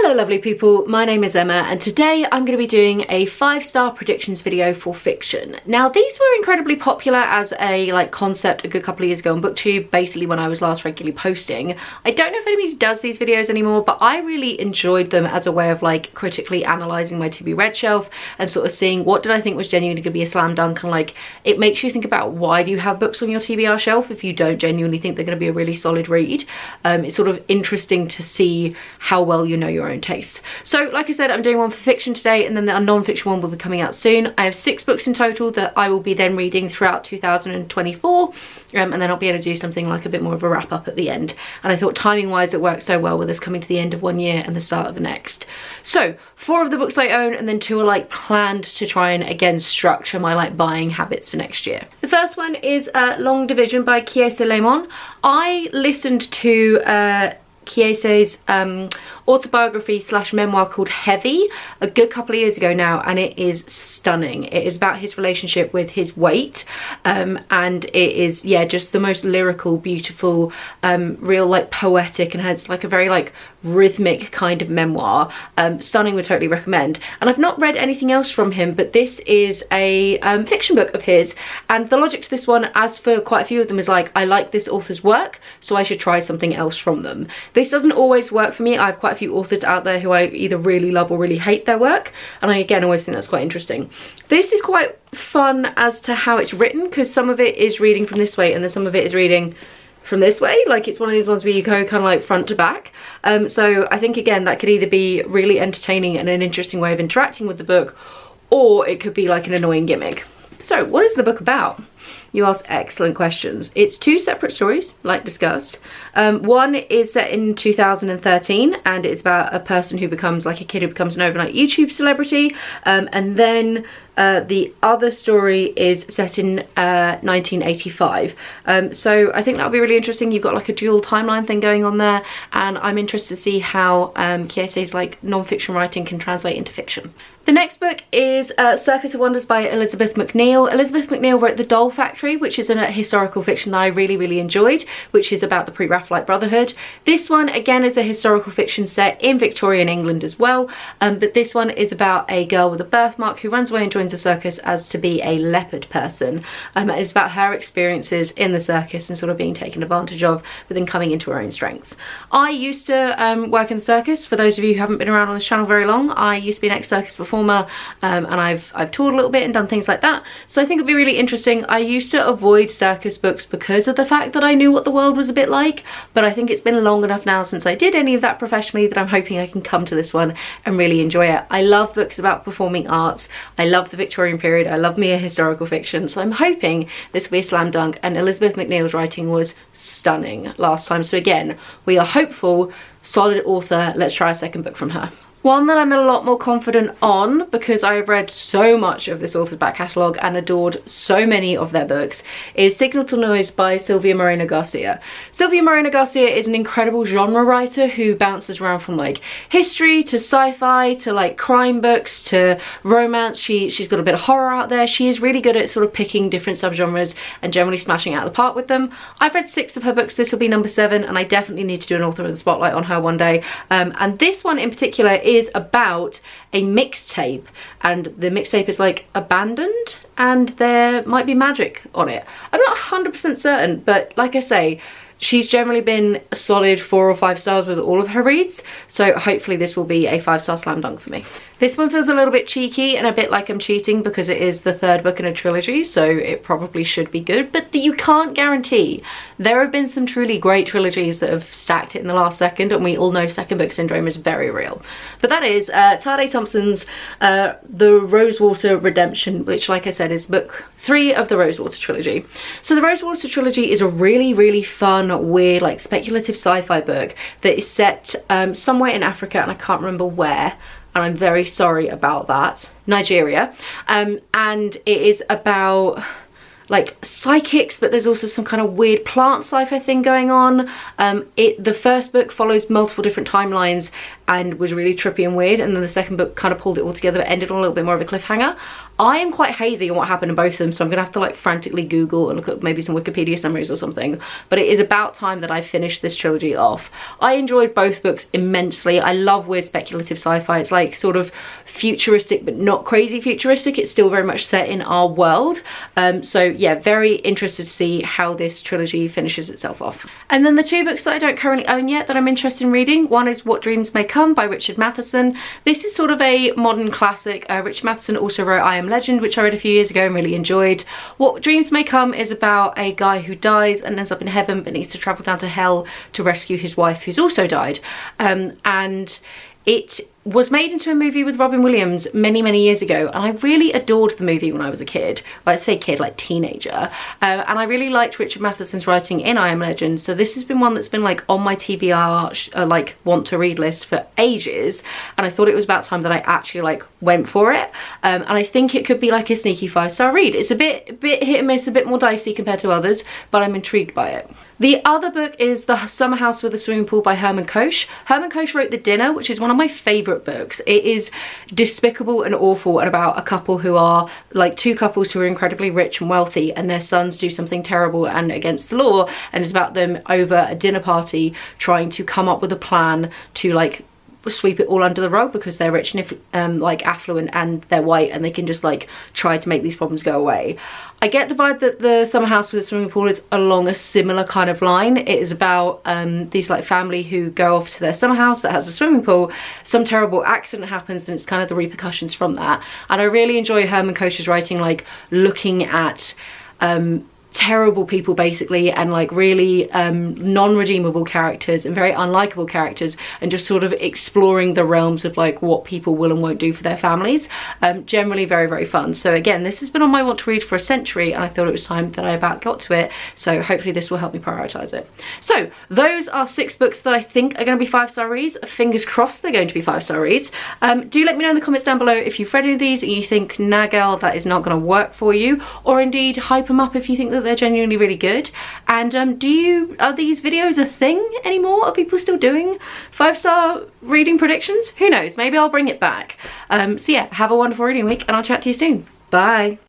Hello lovely people, my name is Emma and today I'm going to be doing a 5-star predictions video for fiction. Now these were incredibly popular as a concept a good couple of years ago on BookTube, basically when I was last regularly posting. I don't know if anybody does these videos anymore, but I really enjoyed them as a way of critically analysing my to be read shelf and sort of seeing what did I think was genuinely going to be a slam dunk, and it makes you think about why do you have books on your TBR shelf if you don't genuinely think they're going to be a really solid read. It's sort of interesting to see how well you know your own taste. So like I said, I'm doing one for fiction today and then a non-fiction one will be coming out soon. I have 6 books in total that I will be then reading throughout 2024 and then I'll be able to do something like a bit more of a wrap up at the end. And I thought timing wise it works so well with us coming to the end of one year and the start of the next. So 4 of the books I own and then 2 are planned to try and again structure my buying habits for next year. The first one is Long Division by Kiese Laymon. I listened to Kiese's autobiography / memoir called Heavy a good couple of years ago now, and it is stunning. It is about his relationship with his weight and it is, yeah, just the most lyrical, beautiful, real poetic, and has a very rhythmic kind of memoir. Stunning, would totally recommend. And I've not read anything else from him, but this is a fiction book of his, and the logic to this one, as for quite a few of them, is I like this author's work, so I should try something else from them. This doesn't always work for me. I have quite a few authors out there who I either really love or really hate their work, and I again always think that's quite interesting. This is quite fun as to how it's written, because some of it is reading from this way and then some of it is reading from this way. It's one of these ones where you go kind of front to back. So I think again that could either be really entertaining and an interesting way of interacting with the book, or it could be an annoying gimmick. So what is the book about? You ask excellent questions. It's 2 separate stories, like discussed. One is set in 2013 and it's about a person who becomes a kid who becomes an overnight YouTube celebrity. And then the other story is set in 1985. So I think that'll be really interesting. You've got a dual timeline thing going on there, and I'm interested to see how Kiese's non-fiction writing can translate into fiction. The next book is Circus of Wonders by Elizabeth Macneal. Elizabeth Macneal wrote The Doll Factory, which is a historical fiction that I really enjoyed, which is about the pre-Raphaelite Brotherhood. This one again is a historical fiction set in Victorian England as well, but this one is about a girl with a birthmark who runs away and joins a circus as to be a leopard person. And it's about her experiences in the circus and sort of being taken advantage of, but then coming into her own strengths. I used to work in the circus. For those of you who haven't been around on this channel very long, I used to be an ex-circus performer, and I've toured a little bit and done things like that, so I think it'd be really interesting. I used to avoid circus books because of the fact that I knew what the world was a bit like, but I think it's been long enough now since I did any of that professionally that I'm hoping I can come to this one and really enjoy it. I love books about performing arts, I love the Victorian period, I love me a historical fiction, so I'm hoping this will be a slam dunk. And Elizabeth Macneal's writing was stunning last time, so again we are hopeful. Solid author, let's try a second book from her. One that I'm a lot more confident on, because I've read so much of this author's back catalogue and adored so many of their books, is Signal to Noise by Silvia Moreno Garcia. Silvia Moreno Garcia is an incredible genre writer who bounces around from history to sci-fi to crime books to romance. She's got a bit of horror out there. She is really good at sort of picking different subgenres and generally smashing out of the park with them. I've read 6 of her books. This will be number 7, and I definitely need to do an author in the spotlight on her one day. And this one in particular is about a mixtape, and the mixtape is abandoned and there might be magic on it. I'm not 100% certain, but like I say, she's generally been a solid 4 or 5 stars with all of her reads, so hopefully this will be a 5-star slam dunk for me. This one feels a little bit cheeky and a bit like I'm cheating because it is the 3rd book in a trilogy, so it probably should be good, but you can't guarantee. There have been some truly great trilogies that have stacked it in the last second, and we all know second book syndrome is very real. But that is Tade Thompson's The Rosewater Redemption, which, like I said, is book 3 of the Rosewater trilogy. So the Rosewater trilogy is a really fun, weird, speculative sci-fi book that is set somewhere in Africa, and I can't remember where, and I'm very sorry about that. Nigeria. And it is about like psychics, but there's also some kind of weird plant sci-fi thing going on. The first book follows multiple different timelines and was really trippy and weird, and then the second book kind of pulled it all together but ended on a little bit more of a cliffhanger. I am quite hazy on what happened in both of them, so I'm gonna have to like frantically Google and look at maybe some Wikipedia summaries or something, but it is about time that I finished this trilogy off. I enjoyed both books immensely. I love weird speculative sci-fi. It's like sort of futuristic but not crazy futuristic. It's still very much set in our world. So yeah, very interested to see how this trilogy finishes itself off. And then the two books that I don't currently own yet that I'm interested in reading, one is What Dreams May Come by Richard Matherson. This is sort of a modern classic. Richard Matherson also wrote I Am Legend, which I read a few years ago and really enjoyed. What Dreams May Come is about a guy who dies and ends up in heaven but needs to travel down to hell to rescue his wife who's also died. And it was made into a movie with Robin Williams many years ago, and I really adored the movie when I was a kid. Well, I say kid, like teenager. And I really liked Richard Matheson's writing in I Am Legend, so this has been one that's been like on my TBR like want to read list for ages, and I thought it was about time that I actually like went for it. And I think it could be like a sneaky 5-star read. It's a bit hit and miss, a bit more dicey compared to others, but I'm intrigued by it. The other book is The Summer House with a Swimming Pool by Herman Koch. Herman Koch wrote The Dinner, which is one of my favourite books. It is despicable and awful and about a couple who are like two couples who are incredibly rich and wealthy, and their sons do something terrible and against the law, and it's about them over a dinner party trying to come up with a plan to like sweep it all under the rug because they're rich and like affluent and they're white and they can just like try to make these problems go away. I get the vibe that The Summer House with a Swimming Pool is along a similar kind of line. It is about these like family who go off to their summer house that has a swimming pool. Some terrible accident happens and it's kind of the repercussions from that. And I really enjoy Herman Koch's writing, like looking at terrible people basically, and like really non-redeemable characters and very unlikable characters, and just sort of exploring the realms of like what people will and won't do for their families. Generally very fun. So again, this has been on my want to read for a century, and I thought it was time that I about got to it, so hopefully this will help me prioritize it. So those are 6 books that I think are going to be 5-star reads. Fingers crossed they're going to be 5-star reads. Do let me know in the comments down below if you've read any of these and you think, nah girl, that is not going to work for you, or indeed hype them up if you think that they're genuinely really good. And are these videos a thing anymore? Are people still doing 5-star reading predictions? Who knows, maybe I'll bring it back. So yeah, have a wonderful reading week and I'll chat to you soon. Bye.